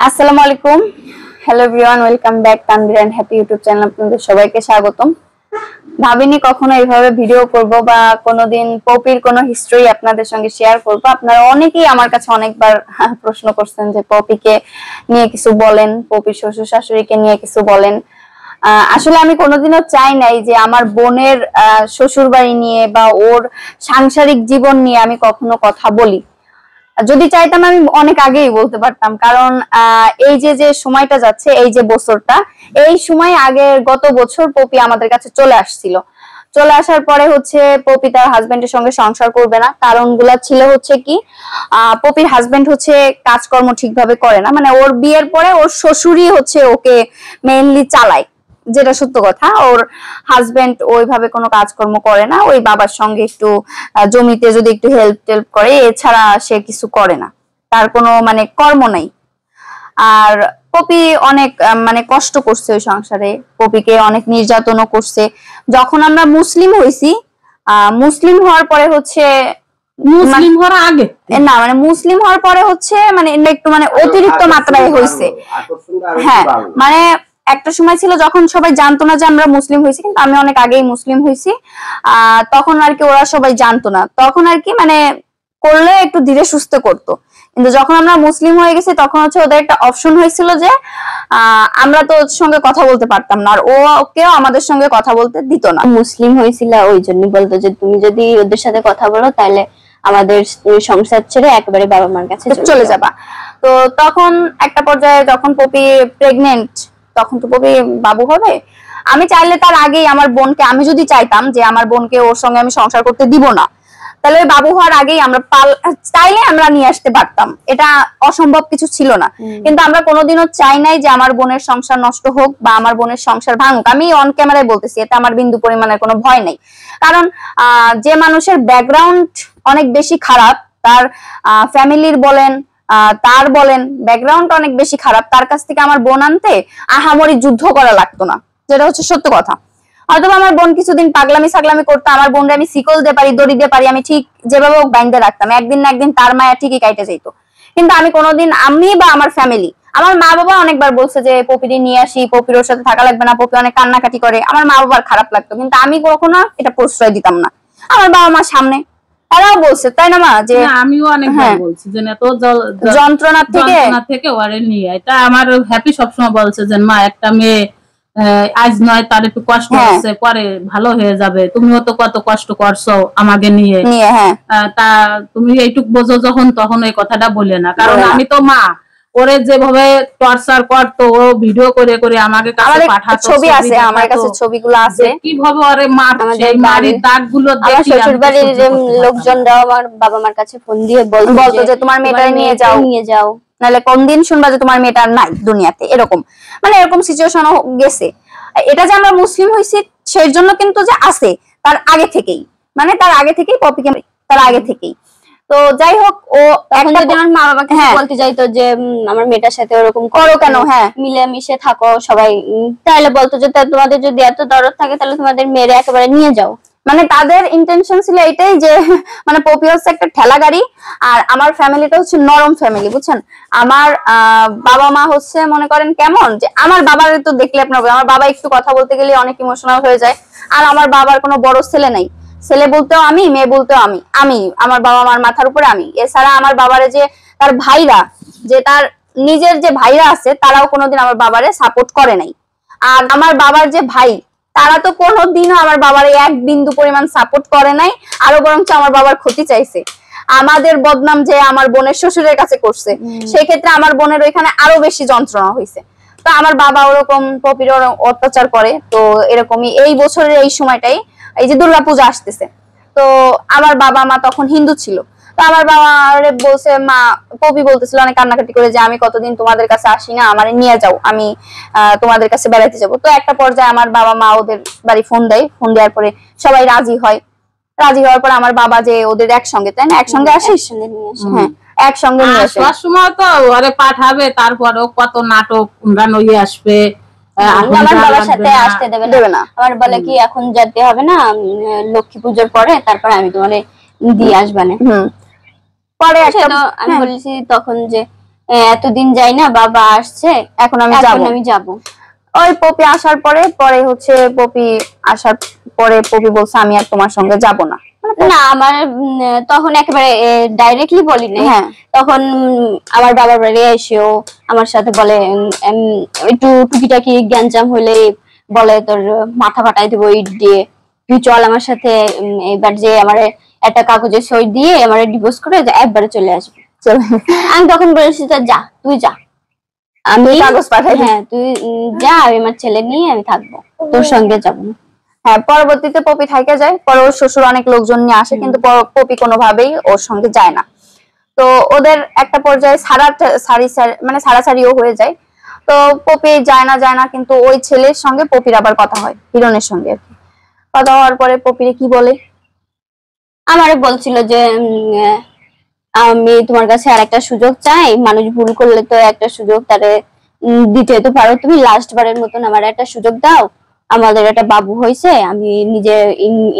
আসসালামু আলাইকুম। Hello everyone, welcome back Tanvir and happy YouTube channel. আপনাদের সবাইকে স্বাগতম। ভাবিনি কখনো এইভাবে ভিডিও করব বা কোনোদিন পপির কোনো হিস্টরি আপনাদের সঙ্গে শেয়ার করব। আপনারা অনেকেই আমার কাছে অনেকবার প্রশ্ন করছেন যে পপিকে নিয়ে কিছু বলেন, পপির শ্বশুর শাশুড়িকে নিয়ে কিছু বলেন। আসলে আমি কোনোদিনও চাই নাই যে আমার বোনের শ্বশুর বাড়ি নিয়ে বা ওর সাংসারিক জীবন নিয়ে আমি কখনো কথা বলি। যদি চাইতাম আমি অনেক আগেই বলতে পারতাম, কারণ এই যে সময়টা যাচ্ছে, এই যে বছরটা, এই সময় আগে গত বছর পপি আমাদের কাছে চলে আসছিল। চলে আসার পরে হচ্ছে পপি তার হাজবেন্ডের সঙ্গে সংসার করবে না। কারণগুলা ছিল হচ্ছে কি, পপির হাজবেন্ড হচ্ছে কাজকর্ম ঠিকভাবে করে না, মানে ওর বিয়ের পরে ওর শ্বশুরই হচ্ছে ওকে মেইনলি চালায়, যেটা সত্য কথা। ওর হাজবেন্ড ওইভাবে কোনো কাজকর্ম করে না, ওই বাবার সঙ্গে একটু জমিতে যদি একটু হেল্প টেল্প করে, এছাড়া সে কিছু করে না, তার কোনো মানে কর্ম নাই। আর পপি অনেক মানে কষ্ট করছে ওই সংসারে, পপিকে অনেক নির্যাতনও করছে। যখন আমরা মুসলিম হইছি, মুসলিম হওয়ার পরে হচ্ছে মুসলিম হওয়ার আগে না, মানে মুসলিম হওয়ার পরে হচ্ছে মানে একটু মানে অতিরিক্ত মাত্রায় হয়েছে। হ্যাঁ, মানে একটা সময় ছিল যখন সবাই জানতো না যে আমরা মুসলিম হয়েছি, কিন্তু আমি অনেক আগেই মুসলিম হয়েছি। তখন আর কি ওরা সবাই জানতো না, তখন আর কি মানে করলে একটু ধীরে সুস্থে করতো। কিন্তু যখন আমরা মুসলিম হয়ে গেছি তখন হচ্ছে ওদের একটা অপশন হয়েছিল যে আমরা তো ওর সঙ্গে কথা বলতে পারতাম না, আর ওকেও আমাদের সঙ্গে কথা বলতে দিত না। মুসলিম হয়েছিল ওই জন্য বলতো যে তুমি যদি ওদের সাথে কথা বলো তাহলে আমাদের সংসার ছেড়ে একেবারে বাবা মার কাছে চলে যাবা। তো তখন একটা পর্যায়ে যখন পপি প্রেগনেন্ট, তখন তো পপি বাবু হবে। আমি চাইলে তার আগেই আমার বোনকে, আমি যদি চাইতাম যে আমার বোনকে ওর সঙ্গে আমি সংসার করতে দিব না, তাহলে ওই বাবু হওয়ার আগেই আমরা চাইলে আমরা নিয়ে আসতে পারতাম, এটা অসম্ভব কিছু ছিল না। কিন্তু আমরা কোনোদিনও চাই নাই যে আমার বোনের সংসার নষ্ট হোক বা আমার বোনের সংসার ভাঙুক। আমি অন ক্যামেরায় বলতেছি, এটা আমার বিন্দু পরিমাণের কোনো ভয় নেই। কারণ যে মানুষের ব্যাকগ্রাউন্ড অনেক বেশি খারাপ, তার ফ্যামিলির বলেন তার বলেন ব্যাকগ্রাউন্ড অনেক বেশি খারাপ, তার কাছ থেকে আমার বোন আনতে আহামরি যুদ্ধ করা লাগতো না, যেটা হচ্ছে সত্য কথা। হয়তো আমার বোন কিছুদিন পাগলামি সাগলামি করতো, আমার বোনটা আমি শিকল দিয়ে পারি, দড়ি দিয়ে পারি, আমি ঠিক যেভাবে বাইন্ধে রাখতাম, একদিন না একদিন তার মায়া ঠিকই কাইটে যেত। কিন্তু আমি কোনোদিন, আমি বা আমার ফ্যামিলি, আমার মা বাবা অনেকবার বলছে যে পপিরে নিয়ে আসি, পপির ওর সাথে থাকা লাগবে না, পপি অনেক কান্নাকাটি করে, আমার মা বাবার খারাপ লাগতো, কিন্তু আমি কখনো এটা প্রশ্রয় দিতাম না। আমার বাবা মার সামনে তারাও বলছে, তাই না মা, যে আমিও অনেকবার বলছি যে এত যন্ত্রণা থেকে ওরে নিয়ে, এটা আমার হ্যাপি সবসময় বলছে যে মা একটা মেয়ে আজ নয় তার একটু কষ্ট হচ্ছে, পরে ভালো হয়ে যাবে, তুমিও তো কত কষ্ট করছো আমাকে নিয়ে, তা তুমি এইটুক বোঝো যখন, তখন এই কথাটা বলে না। কারণ আমি তো মা, ওরে যেভাবে টর্চার করতো, ও ভিডিও করে করে আমাকে কাছে পাঠাতো, ছবি আছে আমার কাছে, ছবিগুলো আছে কিভাবে ওরে মারছে, মারির দাগগুলো দেখি। শ্বশুর বাড়ির লোকজনরাও আমার বাবা মার কাছে ফোন দিয়ে বলতো যে তোমার মেয়েটা নিয়ে যাও, নাহলে কোন দিন শুনবা যে তোমার মেয়েটা নাই দুনিয়াতে, এরকম মানে এরকম সিচুয়েশন গেছে। এটা যে আমরা মুসলিম হইছি সেই জন্য কিন্তু যে আছে তার আগে থেকেই, মানে তার আগে থেকেই পপিকে, তার আগে থেকেই। তো যাই হোক, ও এখন যদি আমার মা বাবাকে বলতে যাইতো যে আমার মেয়েটার সাথে ওরকম করো কেন, মিলেমিশে থাকো সবাই, তাহলে বলতো যে তোমাদের যদি এত দরদ থাকে তাহলে তোমাদের মেয়েরা একেবারে নিয়ে যাও। মানে তাদের ইন্টেনশন ছিল এটাই যে মানে পপি হচ্ছে একটা ঠেলা গাড়ি, আর আমার ফ্যামিলিটা হচ্ছে নরম ফ্যামিলি, বুঝছেন। আমার বাবা মা হচ্ছে মনে করেন কেমন, যে আমার বাবার তো দেখলে আপনার, আমার বাবা একটু কথা বলতে গেলে অনেক ইমোশনাল হয়ে যায়। আর আমার বাবার কোনো বড় ছেলে নাই, ছেলে বলতেও আমি, মেয়ে বলতেও আমি আমার বাবা মার মাথার উপরে আমি। এছাড়া আমার বাবারে যে তার ভাইরা, যে তার নিজের যে ভাইরা আছে, তারাও কোনোদিন আমার বাবারে সাপোর্ট করে নাই। আর আমার বাবার যে ভাই, তারা তো কোনোদিনও আমার বাবার এক বিন্দু পরিমাণ সাপোর্ট করে নাই, আরো বরঞ্চ আমার বাবার ক্ষতি চাইছে। আমাদের বদনাম যে আমার বোনের শ্বশুরের কাছে করছে, সেই ক্ষেত্রে আমার বোনের ওইখানে আরো বেশি যন্ত্রণা হয়েছে। তো আমার বাবা ওরকম পপির অত্যাচার করে। তো এরকমই এই বছরের এই সময়টাই, এই যে দুর্গাপূজা আসতেছে, তো আমার বাবা মা তখন হিন্দু ছিল। তো আমার বাবা বলছে, মা পপি বলতেছিল অনেক কান্নাকাটি করে যে আমি কতদিন তোমাদের কাছে আসি না, আমারে নিয়ে যাও, আমি তোমাদের কাছে বেড়াইতে যাবো। তো একটা পর্যায়ে আমার বাবা মা ওদের বাড়ি ফোন দেয়, ফোন দেওয়ার পরে সবাই রাজি হয়। রাজি হওয়ার পর আমার বাবা যে ওদের একসঙ্গে, তাই না, একসঙ্গে আসিস, হ্যাঁ একসঙ্গে নিয়ে আসে। সময় তো ওরে পাঠাবে, তারপরেও কত নাটক গানই আসবে, আমার বাবার সাথে আসতে দেবে না। আমার বলে কি এখন যেতে হবে না, লক্ষ্মী পুজোর পরে তারপর আমি তোমারে দিয়ে আসবানে। পরে আমি বলেছি তখন যে এতদিন যাই না, বাবা আসছে, এখন আমি যাব। ওই পপি আসার পরে হচ্ছে পপি আসার পরে পপি বলছে আমি আর তোমার সঙ্গে যাব না। না আমার তখন একেবারে ডাইরেক্টলি বলি না, তখন আমার বাবার বাড়ি এসেও আমার সাথে বলে, একটু টুকিটাকি গ্যাঞ্জাম হইলে বলে তোর মাথা ফাটাই দেবো ইট দিয়ে, তুই চল আমার সাথে, এবার যে আমার একটা কাগজে সই দিয়ে আমার ডিভোর্স করে একবারে চলে আসবে। আমি তখন বলেছি যা, তুই যা, আমি কাগজ পাঠাই, হ্যাঁ তুই যা, আমি আমার ছেলে নিয়ে আমি থাকবো, তোর সঙ্গে যাবো না। হ্যাঁ, পরবর্তীতে পপি থাইকা যায়, পরে ওর শ্বশুর অনেক লোকজন নিয়ে আসে, কিন্তু পপি কোনোভাবেই ওর সঙ্গে যায় না। তো ওদের একটা পর্যায়ে সারাসারিও হয়ে যায়। তো পপি যায় না, কিন্তু ওই ছেলের সঙ্গে পপির আবার কথা হয়, হিরণের সঙ্গে আর কি। কথা হওয়ার পরে পপিরে কি বলে, আমারে বলছিল যে আমি তোমার কাছে আর একটা সুযোগ চাই, মানুষ ভুল করলে তো একটা সুযোগ তারে দিতে তো পারো, তুমি লাস্ট বারের মতন আমার একটা সুযোগ দাও, আমাদের একটা বাবু হয়েছে, আমি নিজে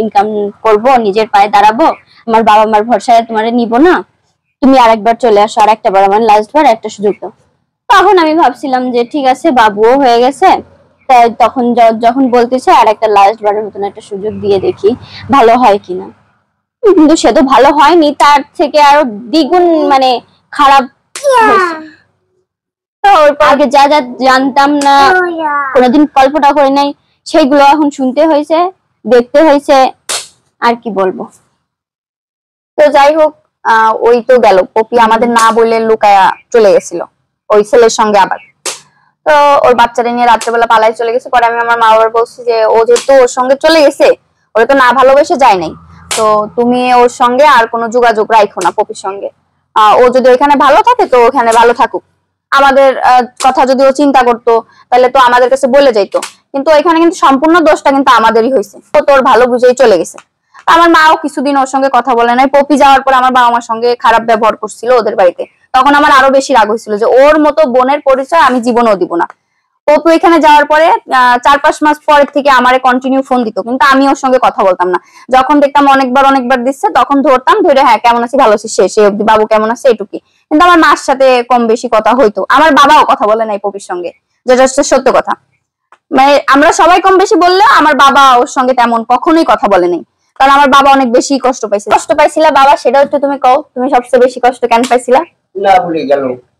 ইনকাম করব, নিজের পায়ে দাঁড়াবো, আমার বাবা মার ভরসায় তোমারে নিব না, তুমি আরেকবার চলে আসো, আর একটা বার, আমার লাস্ট বার একটা সুযোগ দাও। তখন আমি ভাবছিলাম যে ঠিক আছে, বাবুও হয়ে গেছে, তাই তখন যখন বলতেছে আর একটা লাস্ট বারের মতন একটা সুযোগ দিয়ে দেখি ভালো হয় কিনা, কিন্তু সে তো ভালো হয়নি, তার থেকে আরো দ্বিগুণ মানে খারাপ হয়েছে। তো আগে যা যা জানতাম না, কোনোদিন কল্পনা করে নাই, সেগুলো এখন শুনতে হয়েছে, দেখতে হয়েছে, আর কি বলবো। তো যাই হোক, ওই তো গেল, পপি আমাদের না বলে লুকায়া চলে গেছিল ওই ছেলের সঙ্গে আবার। তো ওর বাচ্চাটা নিয়ে রাত্রেবেলা পালায় চলে গেছে। পরে আমি আমার মা বাবার বলছি যে ও যেহেতু ওর সঙ্গে চলে গেছে, ওরা তো না ভালোবেসে যায় নাই, তো তুমি ওর সঙ্গে আর কোনো যোগাযোগ রাখো না পপির সঙ্গে। ও যদি ওইখানে ভালো থাকে তো ওখানে ভালো থাকুক, আমাদের কথা যদি ও চিন্তা করতো তাহলে তো আমাদের কাছে বলে যাইতো, কিন্তু এখানে কিন্তু সম্পূর্ণ দোষটা কিন্তু আমাদেরই হয়েছে, ও তোর ভালো বুঝেই চলে গেছে। আমার মাও কিছুদিন ওর সঙ্গে কথা বলে নাই। পপি যাওয়ার পর আমার বাবা মার সঙ্গে খারাপ ব্যবহার করছিল ওদের বাড়িতে, তখন আমার আরো বেশি রাগ হয়েছিল যে ওর মতো বোনের পরিচয় আমি জীবনেও দিব না। পপু এখানে যাওয়ার পরে 4-5 মাস পরের থেকে আমারে কন্টিনিউ ফোন দিত, কিন্তু আমি ওর সঙ্গে কথা বলতাম না। যখন দেখতাম অনেকবার দিচ্ছে, তখন ধরতাম, ধরে হ্যাঁ কেমন আছি, ভালো আছি, সে অব্দি, বাবু কেমন আছে এটুকুই। কিন্তু আমার মার সাথে কম বেশি কথা হইতো। আমার বাবাও কথা বলে নাই পপির সঙ্গে, যেটা হচ্ছে সত্য কথা। মানে আমরা সবাই কম বেশি বললেও আমার বাবা ওর সঙ্গে তেমন কখনোই কথা বলে নাই, কারণ আমার বাবা অনেক বেশি কষ্ট পাইছিল। বাবা সেটা একটু তুমি কও, তুমি সবচেয়ে বেশি কষ্ট কেন পাইছিলা?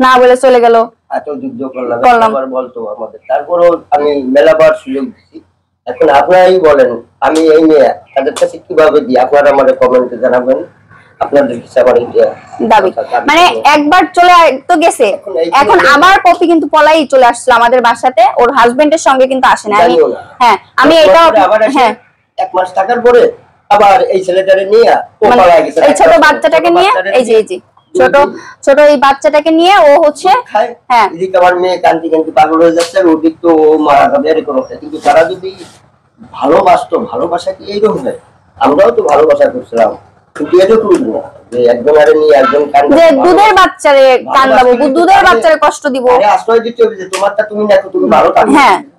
না বলে চলে গেল, এত যুদ্ধ করলাম বলতো আমাদের, তারপরও আমি মেলাবার সুযোগ দিচ্ছি। এখন আপনারাই বলেন আমি এই নিয়ে তাদের কাছে কিভাবে দিই, আপনারা আমাদের কমেন্টে জানাবেন আপনাদের দাবি। মানে একবার চলে তো গেছে, এখন আবার পপি কিন্তু পলাই চলে আসছিল আমাদের বাসাতে, ওর হাজবেন্ডের সঙ্গে কিন্তু আসে না। আমি এটা হ্যাঁ 1 মাস থাকার পরে আবার এই ছেলেটারে নিয়ে ও পলাই গেছে, এই ছোট বাচ্চাটাকে নিয়ে, এই যে ছোট এই বাচ্চাটাকে নিয়ে ও হচ্ছে, হ্যাঁ এদিকে আমার মেয়ে কান্দি পাগল হয়ে যাচ্ছে, ওদিক তো মারা যাবে এরকম। কিন্তু তারা যদি ভালোবাসতো, ভালোবাসা কি এইরকম হয়? আমরাও তো ভালোবাসা করছিলাম, কিন্তু এটা করবো না যে একজন আরে নিয়ে একজন যে দুধের বাচ্চারে কান্দাবো, দুধের বাচ্চারে কষ্ট দিব, আশ্রয় দিতে হবে যে তোমারটা তুমি দেখো, তুমি ভালো থাকো।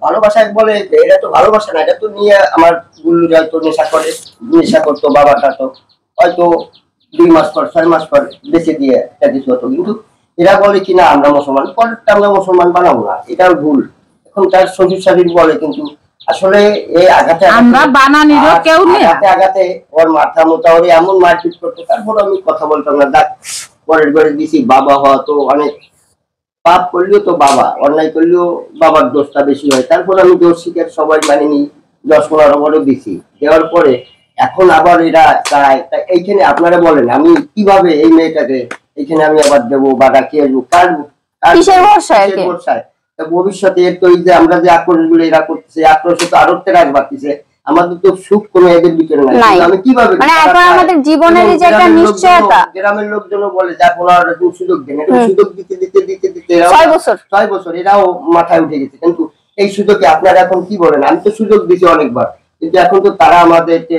ভালোবাসা বলে এটা তো ভালোবাসা না, এটা তো নিয়ে আমার গুল্লু যায় তো নেশা করতো, বাবাটা তো হয়তো 2 মাস পর 6 মাস পর বেঁচে দিয়ে কিছু হতো। কিন্তু এরা বলে কিনা আমরা মুসলমান, পরেরটা আমরা মুসলমান বানাবো না, এটাও ভুল। এখন তার শ্বশুর শাশুড়ি বলে, কিন্তু আসলে এই আঘাতে আঘাতে ওর মাথা মোটা ওরে এমন মারপিট করতো, তারপর আমি কথা বলতাম না। দেখ পরের ঘরে দিছি, বাবা হওয়া তো অনেক পাপ করলেও তো বাবা, অন্যায় করলেও বাবার দোষটা বেশি হয়। তারপর আমি দোষ শিখে সবাই মানিনি, 10-15 বড় দিছি, দেওয়ার পরে এখন আবার এরা চায়। এইখানে আপনারা বলেন আমি কিভাবে এই মেয়েটাকে এইখানে আমি আবার দেবো বা রাখি আসবো, কার ভরসায়? ভবিষ্যতে এর তো এই যে আমরা যে আক্রোশ গুলো এরা করতেছে, আক্রোশে তো আরো রাগ বাড়তেছে, আমাদের তো সুখ কোনো এদের ভিতরে নাই। আমি কিভাবে আমাদের জীবনের যে একটা নিশ্চয়তা, গ্রামের লোকজন বলে যা বলার সুযোগ দেন, সুযোগ দিতে 6 বছর এরাও মাথায় উঠে গেছে। কিন্তু এই সুযোগে আপনারা এখন কি বলেন? আমি তো সুযোগ দিছি অনেকবার, কিন্তু এখন তো তারা আমাদেরকে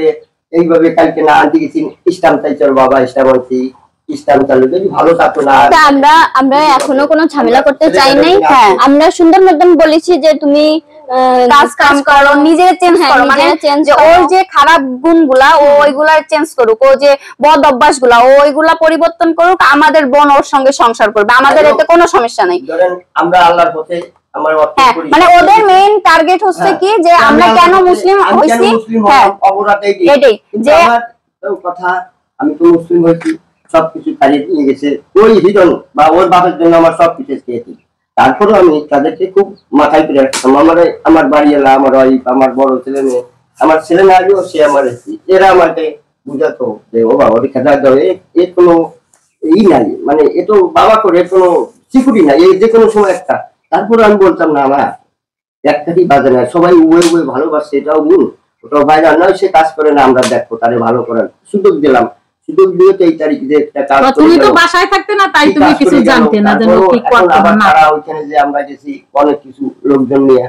এইভাবে কালকে না আনতে গেছি, ইসলাম চাইছে বাবা, ইসলাম আনছি, ইসলাম চালু, যদি ভালো থাকতো না। আমরা এখনো কোনো ঝামেলা করতে চাই নাই। হ্যাঁ আমরা সুন্দর মতন বলেছি যে তুমি কাজ করো, নিজে চেঞ্জ করো, মানে যে ওর যে খারাপ গুণগুলা ও ওইগুলা চেঞ্জ করুক, ও যে বদ অভ্যাস গুলা ও ওইগুলা পরিবর্তন করুক, আমাদের বোন ওর সঙ্গে সংসার করবে, আমাদের এতে কোনো সমস্যা নাই। ধরেন আমরা আল্লাহর পথে মানে ওদের মেইন টার্গেট হচ্ছে কি যে আমরা কেন মুসলিম হইছি, হ্যাঁ এটাই যে কথা আমি তো মুসলিম হয়েছি, সবকিছু ছাড়িয়ে নিয়ে গেছে ওই হিরণ বা ওর বাপের জন্য আমার সবকিছু খেয়েছি, তারপরে আমি তাদেরকে খুব মাথায় পেরে রাখতাম। আমার বাড়ি এলা, আমার ওয়াইফ, আমার বড় ছেলে মেয়ে, আমার ছেলে না আগেও সে আমার এরা আমাকে বুঝাতো যে ও বাবা খেলা দাও, এর কোনো ই নাই, মানে এ তো বাবা করে কোনো সিকিউরিটি নাই, এই যে কোনো সময় একটা। তারপরে আমি বলতাম না আমার একটাই বাজে না, সবাই উয়ে উয়ে ভালোবাসে, এটাও গুণ, ওটাও বাইরে নয়, সে কাজ করে না, আমরা দেখো তারে ভালো করার সুযোগ দিলাম, সুযোগ দিয়ে তো এই তারিখ যে একটা কাজ তুমি তো বাসায় থাকতে না, তাই তুমি কিছু জানতে না যে কি করতে হবে না। ওইখানে যে আমরা গেছি অনেক কিছু লোকজন নিয়ে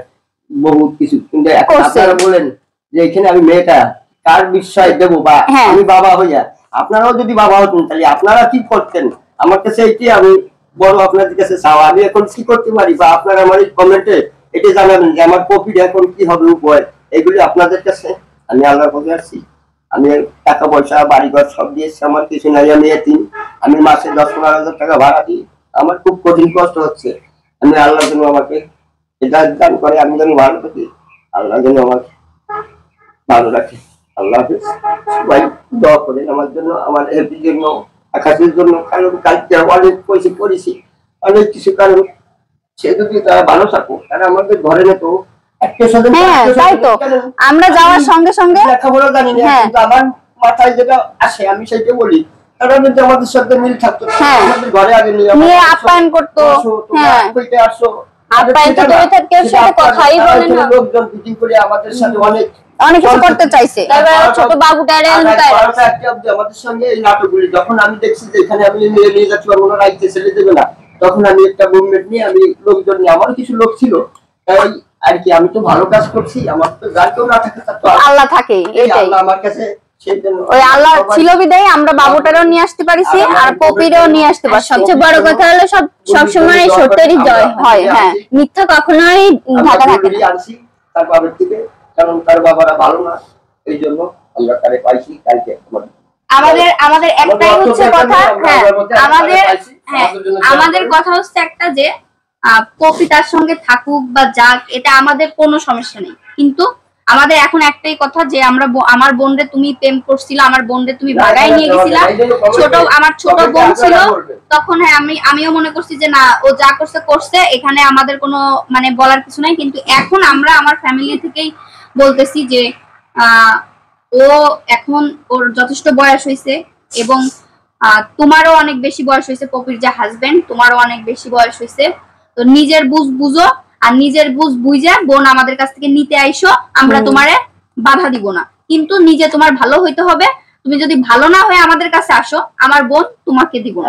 বহুত কিছু, কিন্তু এখন আপনারা বলেন যে এখানে আমি মেয়েটা কার বিশ্বাস দেবো বা আমি বাবা হইয়া, আপনারাও যদি বাবা হতেন তাহলে আপনারা কি করতেন? আমার কাছে এইটি আমি বড় আপনাদের কাছে চাও, আমি এখন কি করতে পারি বা আপনারা আমার কমেন্টে এটা জানাবেন যে আমার কপিটা এখন কি হবে উপায়, এগুলি আপনাদের কাছে আমি আল্লাহর পথে আসছি। আমি টাকা পয়সা বাড়িঘর সব দিয়েছি, আমার কিছু নাই, আমি এতিম, আমি মাসে 10-15,000 টাকা ভাড়া দিই, আমার খুব কঠিন কষ্ট হচ্ছে। আমি আল্লাহ যেন আমাকে এটা দান করে, আমি যেন ভালো থাকি, আল্লাহ যেন আমাকে ভালো রাখে। আল্লাহ হাফেজ। সবাই দোয়া করেন আমার জন্য, আমার হেল্পের জন্য, আকাশের জন্য, কারণ কালকে অনেক পয়সা করেছি, অনেক কিছু, কারণ সে যদি তারা ভালো থাকো তারা আমাদের ঘরে নেতো আমরা যাওয়ার সঙ্গে সঙ্গে লেখাপড়া জানি না, কিন্তু আমার মাথায় যেটা আসে আমি সেটা বলি, তারা যদি আমাদের সাথে মিল থাকতো, আমাদের ঘরে আগে নিয়ে আপ্যায়ন করতো, আসো আপ্যায়ন তো করে থাকে, সাথে কথাই বলে না, লোকজন মিটিং করে আমাদের সাথে অনেক কিছু করতে চাইছে। ছোট বাবুটারে আমাদের সঙ্গে এই নাটকগুলি যখন আমি দেখছি যে এখানে আমি নিয়ে যাচ্ছি বা ওনারা রাইতে ছেড়ে দেবে না, তখন আমি একটা মুভমেন্ট নিয়ে আমি লোকজন নিয়ে, আমার কিছু লোক ছিল, তাই আর কি আমি তো ভালো কাজ করছি, আমার তো যার কেউ না থাকে তার তো আল্লাহ থাকে, এটাই আমার কাছে। ওই আল্লাহ ছিল বিদায় আমরা বাবুটারও নিয়ে আসতে পারিছি আর পপিরও নিয়ে আসতে পারছি। সবচেয়ে বড় কথা হলো সবসময় সত্যেরই জয় হয়, হ্যাঁ, মিথ্যা কখনোই ঢাকা থাকে না। তার বাবার থেকে, কারণ তার বাবারা ভালো না, এই জন্য আমরা তারে পাইছি। কালকে আমাদের একটাই হচ্ছে কথা, হ্যাঁ আমাদের কথা হচ্ছে একটা যে পপি তার সঙ্গে থাকুক বা যাক, এটা আমাদের কোনো সমস্যা নেই, কিন্তু আমাদের এখন একটাই কথা যে আমরা আমার বোনরে তুমি প্রেম করছিল, আমার বোনরে তুমি ভাগাই নিয়ে গেছিলা, আমার ছোট বোন ছিল তখন, হ্যাঁ আমিও মনে করছি যে না ও যা করছে এখানে আমাদের কোনো মানে বলার কিছু নাই, কিন্তু এখন আমরা আমার ফ্যামিলি থেকেই বলতেছি যে ও এখন ওর যথেষ্ট বয়স হয়েছে এবং তোমারও অনেক বেশি বয়স হয়েছে, পপির যে হাজবেন্ড তোমারও অনেক বেশি বয়স হয়েছে, তো নিজের বুঝো আর নিজের বুঝে বোন আমাদের কাছ থেকে নিতে আইসো, আমরা তোমারে বাধা দিব না, কিন্তু নিজে তোমার ভালো হইতে হবে, তুমি যদি ভালো না হয়ে আমাদের কাছে আসো আমার বোন তোমাকে দিব না।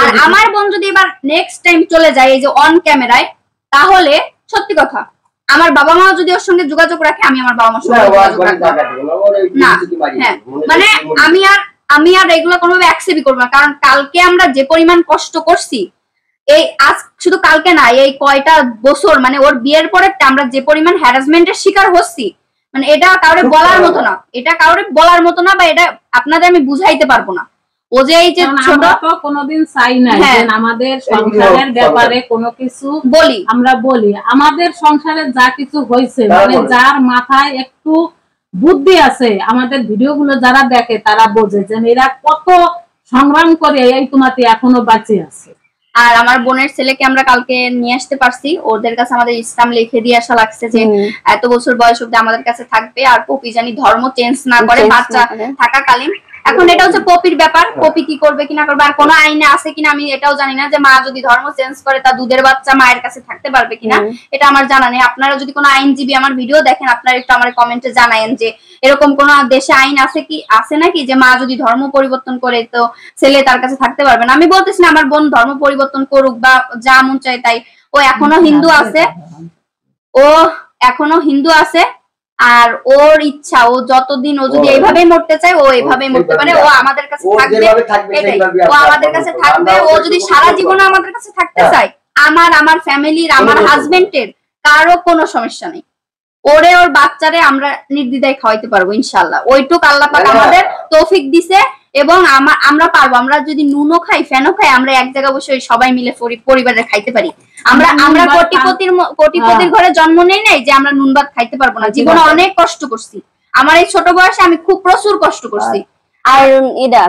আর আমার বোন যদি এবার নেক্সট টাইম চলে যায় এই যে অন ক্যামেরায়, তাহলে সত্যি কথা আমার বাবা মা যদি ওর সঙ্গে যোগাযোগ রাখে, আমি আমার বাবা মার সঙ্গে যোগাযোগ রাখবো না, হ্যাঁ মানে আমি আর এগুলো কোনোভাবে অ্যাকসেপ্টই করবো না, কারণ কালকে আমরা যে পরিমাণ কষ্ট করছি, এই আজ শুধু কালকে না, এই কয়টা বছর মানে ওর বিয়ের পরে আমরা যে পরিমাণ হ্যারাসমেন্টের শিকার হচ্ছি, মানে এটা কাউরে বলার মতো না, এটা কাউরে বলার মতো না, বা এটা আপনাদের আমি বুঝাইতে পারবো না। ও যে এই যে ছোট কোনোদিন চাই না আমাদের সংসারের ব্যাপারে কোনো কিছু আমরা বলি, আমাদের সংসারে যা কিছু হয়েছে, মানে যার মাথায় একটু বুদ্ধি আছে, আমাদের ভিডিও গুলো যারা দেখে তারা বোঝে যে এরা কত সংগ্রাম করে এই তোমাতে এখনো বাঁচে আছে। আর আমার বোনের ছেলেকে আমরা কালকে নিয়ে আসতে পারছি, ওদের কাছে আমাদের ইসলাম লিখে দিয়ে আসা লাগছে যে এত বছর বয়স অব্দি আমাদের কাছে থাকবে, আর পপি জানি ধর্ম চেঞ্জ না করে বাচ্চা থাকাকালীন। এখন এটা হচ্ছে পপির ব্যাপার, পপি কি করবে কিনা করবে, আর কোনো আইনে আছে কিনা আমি এটাও জানি না, যে মা যদি ধর্ম চেঞ্জ করে তার দুধের বাচ্চা মায়ের কাছে থাকতে পারবে কিনা, এটা আমার জানা নেই। আপনারা যদি কোনো আইনজীবী আমার ভিডিও দেখেন, আপনারা একটু আমার কমেন্টে জানায়েন যে এরকম কোন দেশে আইন আছে কি, আছে নাকি যে মা যদি ধর্ম পরিবর্তন করে তো ছেলে তার কাছে থাকতে পারবে না। আমি বলতেছি না আমার বোন ধর্ম পরিবর্তন করুক বা যা মন চায় তাই, ও এখনো হিন্দু আছে, আর ওর ইচ্ছা, ও যতদিন ও যদি এইভাবেই মরতে চায় ও এইভাবেই মরতে পারে, ও আমাদের কাছে থাকবে, ও আমাদের কাছে থাকবে, ও যদি সারা জীবন আমাদের কাছে থাকতে চায়, আমার ফ্যামিলির আমার হাজবেন্ডের কারো কোনো সমস্যা নেই। ওরে ওর বাচ্চারে আমরা নির্দ্বিধায় খাওয়াইতে পারবো ইনশাআল্লাহ। ওইটুক আল্লাহ পাক আমাদের তৌফিক দিছে এবং আমরা পারবো। আমরা যদি নুনও খাই ফেনও খাই আমরা এক জায়গায় বসে সবাই মিলে পরিবারে খাইতে পারি। আমরা কোটিপতির ঘরে জন্ম নেই নাই যে আমরা নুন ভাত খাইতে পারবো না। জীবনে অনেক কষ্ট করছি, আমার এই ছোট বয়সে আমি খুব প্রচুর কষ্ট করছি। আর এটা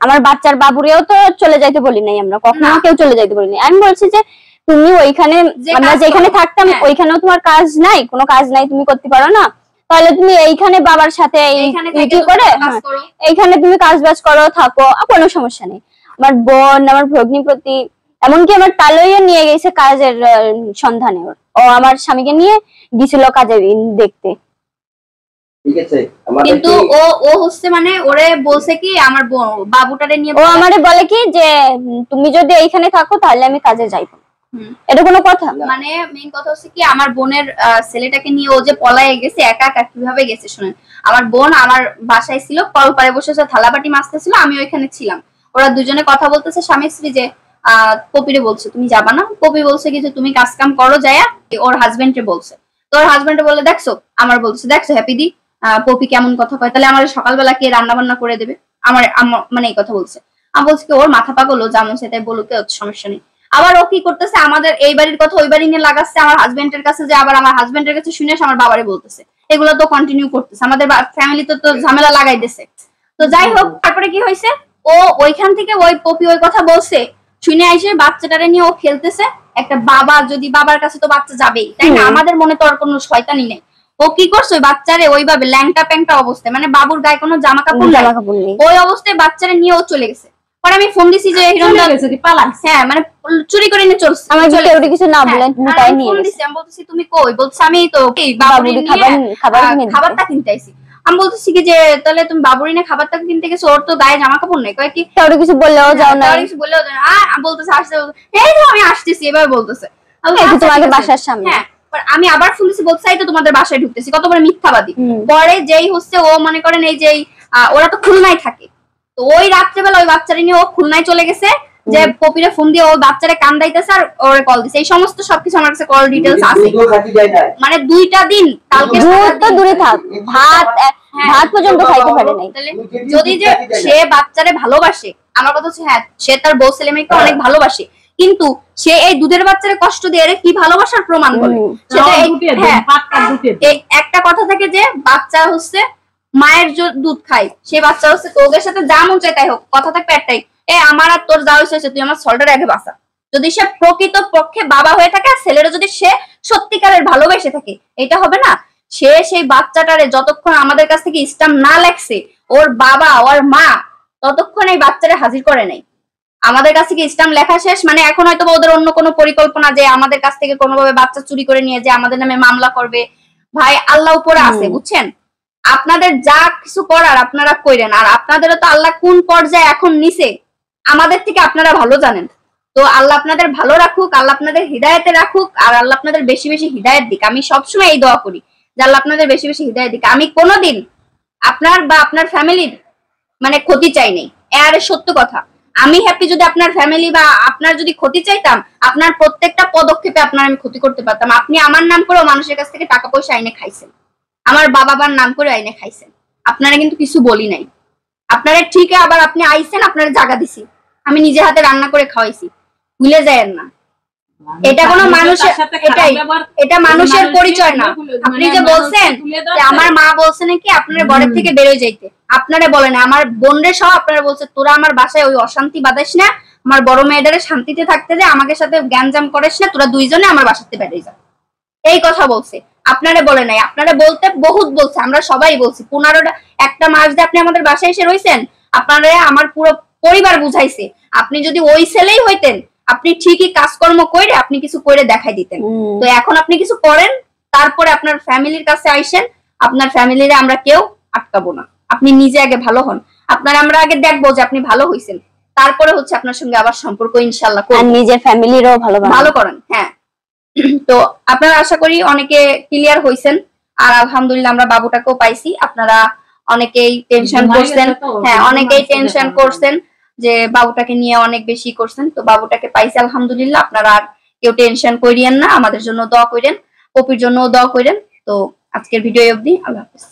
আমার বাচ্চার বাবুরেও তো চলে যাইতে বলি নাই, আমরা কখনো কেউ চলে যাইতে বলি নাই। আমি বলছি যে তুমি ওইখানে, আমরা যেখানে থাকতাম ওইখানেও তোমার কাজ নাই, কোনো কাজ নাই, তুমি করতে পারো না, তাহলে তুমি এইখানে বাবার সাথে করে এইখানে তুমি কাজ বাজ করো, থাকো, কোনো সমস্যা নেই। আমার বোন, আমার ভগ্নিপতি, এমনকি আমার তালইও নিয়ে গেছে কাজের সন্ধানে। ও আমার স্বামীকে নিয়ে গেছিল কাজে দেখতে। কিন্তু ও হচ্ছে মানে ওরে বলছে কি আমার বাবুটারে নিয়ে, ও আমারে বলে কি যে তুমি যদি এইখানে থাকো তাহলে আমি কাজে যাইবো। এটা কোনো কথা? মানে মেইন কথা হচ্ছে কি আমার বোনের ছেলেটাকে নিয়ে ও যে পলায়ে গেছে, একা একা কিভাবে গেছে শুনেন। আমার বোন আমার বাসায় ছিল, কলপারে বসে থালাবাটি মাছতেছিল, আমি ওইখানে ছিলাম। ওরা দুজনে কথা বলতেছে স্বামী স্ত্রী, যে পপিরে বলছে তুমি যাবা না। পপি বলছে কি যে তুমি কাজ কাম করো যায়া, ওর হাজবেন্ডে বলছে। তো ওর হাজবেন্ডে বলে দেখছো, আমার বলছে দেখছো হ্যাপি দি পপি কেমন কথা কয়, তাহলে আমার সকালবেলা কে রান্না বান্না করে দেবে, আমার মানে এই কথা বলছে। আমি বলছি ওর মাথা পাগল, ও যেমন সেটাই বলুক, সমস্যা নেই। আবার ও কি করতেছে, আমাদের এই বাড়ির কথা ওই বাড়ি নিয়ে লাগাচ্ছে আমার হাজবেন্ডের কাছে, যে আবার আমার হাজবেন্ডের কাছে শুনে আমার বাবারে বলতেছে। এগুলো তো কন্টিনিউ করতেছে, আমাদের ফ্যামিলিতে তো ঝামেলা লাগাই দিছে। তো যাই হোক, তারপরে কি হয়েছে, ও ওইখান থেকে ওই পপি ওই কথা বলছে শুনে আইসে বাচ্চাটারে নিয়ে ও খেলতেছে। একটা বাবা যদি, বাবার কাছে তো বাচ্চা যাবেই, তাই না? আমাদের মনে তো আর কোনো শয়তানি নেই। ও কি করছে, ওই বাচ্চারে ওইভাবে ল্যাংটা প্যাংটা অবস্থায়, মানে বাবুর গায়ে কোনো জামা কাপড় নেই, ওই অবস্থায় বাচ্চারে নিয়ে ও চলে গেছে। পরে আমি ফোন দিছি যে হিরণদা হ্যাঁ মানে চুরি করে নিয়ে চলছে, আমি কিছু না বলে তাই নিয়ে গেছে। আমি বলতেছি তুমি কই? বলছে আমি তো বাবুর খাবারটা কিনতে আইছি। আমি বলতেছি কি যে তাহলে তুমি বাবুরি না খাবারটা কিনতে গেছো, ওর তো গায়ে জামা কাপড় নেই। কয় কি কাউরে কিছু বললেও যাও না, কিছু বললেও যাও না। বলতেছে আসতে, এই তো আমি আসতেছি, এবার বলতেছে তোমাদের বাসার সামনে। হ্যাঁ, আমি আবার ফোন দিছি, বলছে এই তো তোমাদের বাসায় ঢুকতেছি। কত বড় মিথ্যাবাদী। পরে যেই হচ্ছে ও মনে করেন এই যে ওরা তো খুলনায় থাকে, তো ওই রাত্রেবেলা ওই বাচ্চারা নিয়ে ও খুলনায় চলে গেছে, যে পপিরে ফোন দিয়ে ও বাচ্চারে কান্দাইতেছে আর ওরে কল দিছে। এই সমস্ত সবকিছু আমার কাছে কল ডিটেইলস আছে। মানে 2টা দিন, কালকে তো দূরে থাক, ভাত পর্যন্ত খাইতে পারে নাই। যদি যে সে বাচ্চারে ভালোবাসে, আমার কথা হচ্ছে হ্যাঁ সে তার বউ ছেলে মেয়েকে অনেক ভালোবাসে, কিন্তু সে এই দুধের বাচ্চারে কষ্ট দিয়ে কি ভালোবাসার প্রমাণ করে? একটা কথা থাকে যে বাচ্চা হচ্ছে মায়ের দুধ খায়, সে বাচ্চা হচ্ছে তোদের সাথে যা মন চায় তাই হোক, কথা থাকবে একটাই, আমার আর তোর যা হয়েছে তুই আমার সলটার আগে বাঁচা। যদি সে প্রকৃত পক্ষে বাবা হয়ে থাকে আর ছেলেরা যদি সে সত্যিকারের ভালোবেসে থাকে, এটা হবে না। সে সেই বাচ্চাটারে যতক্ষণ আমাদের কাছ থেকে স্ট্যাম্প না লেখছে ওর বাবা ওর মা, ততক্ষণ এই বাচ্চারে হাজির করে নাই। আমাদের কাছ থেকে স্ট্যাম্প লেখা শেষ মানে এখন হয়তো ওদের অন্য কোনো পরিকল্পনা যে আমাদের কাছ থেকে কোনোভাবে বাচ্চা চুরি করে নিয়ে যে আমাদের নামে মামলা করবে। ভাই আল্লাহ উপরে আছে, বুঝছেন? আপনাদের যা কিছু করার আপনারা কইরেন, আর আপনাদেরও তো আল্লাহ কোন পর্যায়ে এখন নিছে আমাদের থেকে আপনারা ভালো জানেন। তো আল্লাহ আপনাদের ভালো রাখুক, আল্লাহ আপনাদের হিদায়তে রাখুক, আর আল্লাহ আপনাদের বেশি বেশি হিদায়ত দিক। আমি সবসময় এই দোয়া করি যে আল্লাহ আপনাদের বেশি বেশি হিদায়ত দিক। আমি কোনোদিন আপনার বা আপনার ফ্যামিলির মানে ক্ষতি চাই নাই, আরে সত্য কথা। আমি হ্যাপি যদি আপনার ফ্যামিলি বা আপনার যদি ক্ষতি চাইতাম, আপনার প্রত্যেকটা পদক্ষেপে আপনার আমি ক্ষতি করতে পারতাম। আপনি আমার নাম করেও মানুষের কাছ থেকে টাকা পয়সা আইনে খাইছেন, আমার বাবার নাম করে আইনে খাইছেন, আপনারা কিন্তু কিছু বলি নাই। আপনারা ঠিক আবার আপনি আইছেন, আপনারা জায়গা দিছি, আমি নিজে হাতে রান্না করে খাওয়াইছি, ভুলে যায়েন না। এটা কোনো মানুষের, এটা মানুষের পরিচয় না। আপনি যে বলছেন যে আমার মা বলছে নাকি আপনারা ঘরের থেকে বেরোয় যাইতে, আপনারা বলেন আমার বোনদের সহ আপনারা বলছে তোরা আমার বাসায় ওই অশান্তি বাঁধাইস না, আমার বড় মেয়েটারে শান্তিতে থাকতে দে, আমাকে সাথে গ্যাঞ্জাম করিস না, তোরা দুইজনে আমার বাসাতে বেরিয়ে যা, এই কথা বলছে। আপনারা বলে নাই, আপনারা বলতে বহুত বলছে, আমরা সবাই বলছি। 15টা মাস যে আপনি আমাদের বাসায় এসে রয়েছেন, আপনারা আমার পুরো পরিবার বুঝাইছে। আপনি যদি ওই ছেলেই হইতেন, আপনি ঠিকই কাজকর্ম করে আপনি কিছু করে দেখাই দিতেন। তো এখন আপনি কিছু করেন, তারপরে আপনার ফ্যামিলির কাছে আইসেন। আপনার ফ্যামিলিরে আমরা কেউ আটকাবো না, আপনি নিজে আগে ভালো হন। আপনার আমরা আগে দেখবো যে আপনি ভালো হইছেন, তারপরে হচ্ছে আপনার সঙ্গে আবার সম্পর্ক ইনশাআল্লাহ করব। নিজের ফ্যামিলিরও ভালো করেন। হ্যাঁ, তো আপনারা আশা করি অনেকে ক্লিয়ার হইছেন, আর আলহামদুলিল্লাহ আমরা বাবুটাকেও পাইছি। আপনারা অনেকেই টেনশন করছেন, হ্যাঁ অনেকেই টেনশন করছেন যে বাবুটাকে নিয়ে অনেক বেশি করছেন, তো বাবুটাকে পাইছি আলহামদুলিল্লাহ। আপনারা আর কেউ টেনশন করিয়েন না, আমাদের জন্য দোয়া করেন, পপির জন্য দোয়া করেন। তো আজকের ভিডিও অবধি, আল্লাহ হাফেজ।